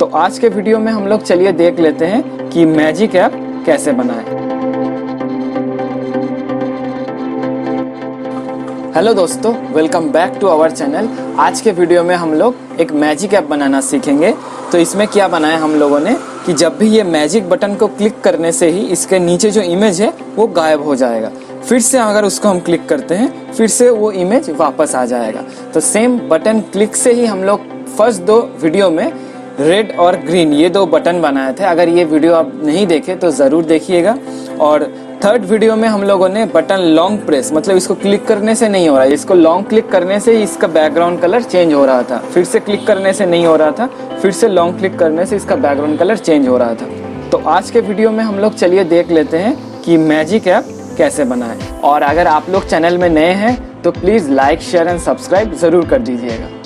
तो आज के वीडियो में हम लोग चलिए देख लेते हैं कि मैजिक ऐप कैसे बनाएं। हेलो दोस्तों, welcome back to our channel. आज के वीडियो में हम लोग एक मैजिक ऐप बनाना सीखेंगे। तो इसमें क्या बनाया हम लोगों ने कि जब भी ये मैजिक बटन को क्लिक करने से ही इसके नीचे जो इमेज है वो गायब हो जाएगा। फिर से अगर उसको हम क्लिक करते हैं फिर से वो इमेज वापस आ जाएगा। तो सेम बटन क्लिक से ही हम लोग फर्स्ट दो वीडियो में रेड और ग्रीन ये दो बटन बनाए थे। अगर ये वीडियो आप नहीं देखे तो ज़रूर देखिएगा। और थर्ड वीडियो में हम लोगों ने बटन लॉन्ग प्रेस, मतलब इसको क्लिक करने से नहीं हो रहा है, इसको लॉन्ग क्लिक करने से ही इसका बैकग्राउंड कलर चेंज हो रहा था। फिर से क्लिक करने से नहीं हो रहा था, फिर से लॉन्ग क्लिक करने से इसका बैकग्राउंड कलर चेंज हो रहा था। तो आज के वीडियो में हम लोग चलिए देख लेते हैं कि मैजिक ऐप कैसे बनाएं। और अगर आप लोग चैनल में नए हैं तो please like, share and subscribe ज़रूर कर दीजिएगा।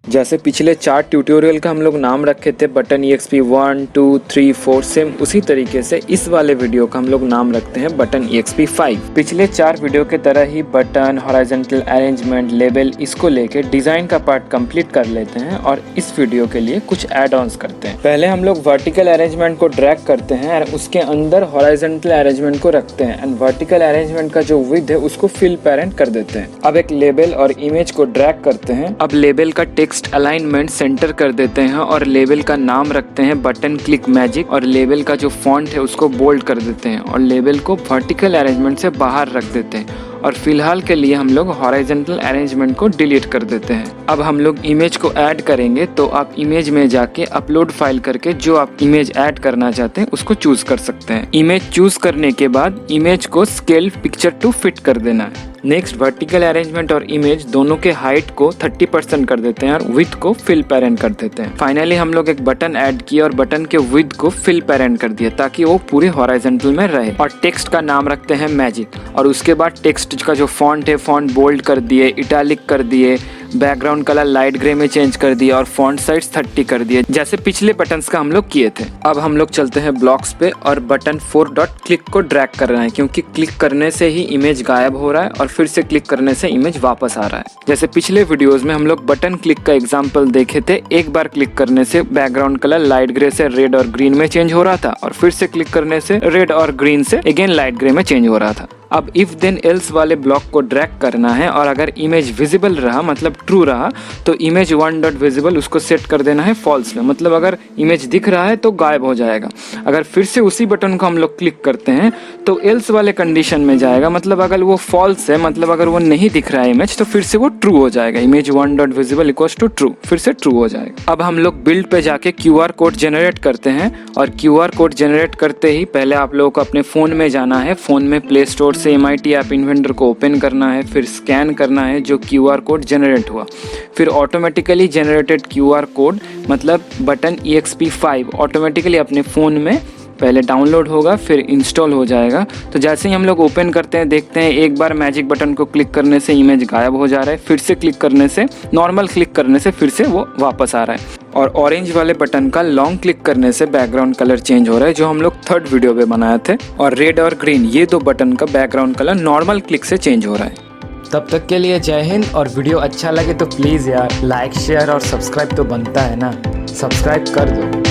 जैसे पिछले 4 ट्यूटोरियल का हम लोग नाम रखे थे बटन EXP 1, 2, 3, 4, सेम उसी तरीके से इस वाले वीडियो का हम लोग नाम रखते हैं बटन EXP 5। पिछले 4 वीडियो के तरह ही बटन, हॉरिजॉन्टल अरेंजमेंट, लेबल, इसको लेके डिजाइन का पार्ट कंप्लीट कर लेते हैं और इस वीडियो के लिए कुछ एड ऑन्स करते हैं। पहले हम लोग वर्टिकल अरेंजमेंट को ड्रैग करते हैं और उसके अंदर हॉरिजॉन्टल अरेंजमेंट को रखते हैं एंड वर्टिकल अरेंजमेंट का जो विड्थ है उसको फिल पेरेंट कर देते हैं। अब एक लेबल और इमेज को ड्रैग करते हैं। अब लेबल का टेक्स्ट अलाइनमेंट सेंटर कर देते हैं और लेबल का नाम रखते हैं बटन क्लिक मैजिक और लेबल का जो फॉन्ट है उसको बोल्ड कर देते हैं और लेबल को वर्टिकल अरेंजमेंट से बाहर रख देते हैं और फिलहाल के लिए हम लोग हॉरिजॉन्टल अरेंजमेंट को डिलीट कर देते हैं। अब हम लोग इमेज को ऐड करेंगे, तो आप इमेज में जाके अपलोड फाइल करके जो आप इमेज ऐड करना चाहते हैं उसको चूज कर सकते हैं। इमेज चूज करने के बाद इमेज को स्केल पिक्चर टू फिट कर देना है। नेक्स्ट वर्टिकल अरेंजमेंट और इमेज दोनों के हाइट को 30% कर देते हैं और विड्थ को फिल पेरेंट कर देते हैं। फाइनली हम लोग एक बटन ऐड किया और बटन के विड्थ को फिल पेरेंट कर दिया ताकि वो पूरे हॉरिजॉन्टल में रहे और टेक्स्ट का नाम रखते हैं मैजिक। और उसके बाद टेक्स्ट का जो फॉन्ट है फॉन्ट बोल्ड कर दिए, इटैलिक कर दिए, बैकग्राउंड कलर लाइट ग्रे में चेंज कर दिया और फॉन्ट साइज 30 कर दिए, जैसे पिछले बटन्स का हम लोग किए थे। अब हम लोग चलते हैं ब्लॉक्स पे और बटन 4 डॉट क्लिक को ड्रैग कर रहे हैं क्योंकि क्लिक करने से ही इमेज गायब हो रहा है और फिर से क्लिक करने से इमेज वापस आ रहा है। जैसे पिछले वीडियोस में हम लोग बटन क्लिक का एग्जांपल देखे थे। एक बार क्लिक करने से बैकग्राउंड कलर लाइट ग्रे से रेड और ग्रीन में चेंज हो रहा था और फिर से क्लिक करने से रेड और ग्रीन से अगेन लाइट ग्रे में चेंज हो रहा था। अब इफ देन एल्स वाले ब्लॉक को ड्रैग करना है और अगर इमेज विजिबल रहा, मतलब ट्रू रहा, तो इमेज 1 डॉट विजिबल उसको सेट कर देना है फॉल्स में, मतलब अगर इमेज दिख रहा है तो गायब हो जाएगा। अगर फिर से उसी बटन को हम लोग क्लिक करते हैं तो एल्स वाले कंडीशन में जाएगा, मतलब अगर वो फॉल्स है, मतलब अगर वो नहीं दिख रहा है इमेज, तो फिर से वो ट्रू हो जाएगा। Image 1 dot visible equals to true, फिर से ट्रू हो जाएगा। अब हम लोग बिल्ड पे जाके QR कोड जनरेट करते हैं और QR कोड जनरेट करते ही पहले आप लोगों को अपने फोन में जाना है। फोन में प्ले स्टोर से MIT ऐप इन्वेंटर को ओपन करना है, फिर स्कैन करना है जो QR कोड जनरेट हुआ। फिर ऑटोमेटिकली जनरेटेड QR कोड मतलब बटन EXP 5 ऑटोमेटिकली अपने फ़ोन में पहले डाउनलोड होगा, फिर इंस्टॉल हो जाएगा। तो जैसे ही हम लोग ओपन करते हैं देखते हैं एक बार मैजिक बटन को क्लिक करने से इमेज गायब हो जा रहा है, फिर से क्लिक करने से, नॉर्मल क्लिक करने से फिर से वो वापस आ रहा है। और ऑरेंज वाले बटन का लॉन्ग क्लिक करने से बैकग्राउंड कलर चेंज हो रहा है जो हम लोग थर्ड वीडियो पे बनाए थे। और रेड और ग्रीन ये दो बटन का बैकग्राउंड कलर नॉर्मल क्लिक से चेंज हो रहा है। तब तक के लिए जय हिंद। और वीडियो अच्छा लगे तो प्लीज़ यार लाइक, शेयर और सब्सक्राइब तो बनता है ना, सब्सक्राइब कर दो।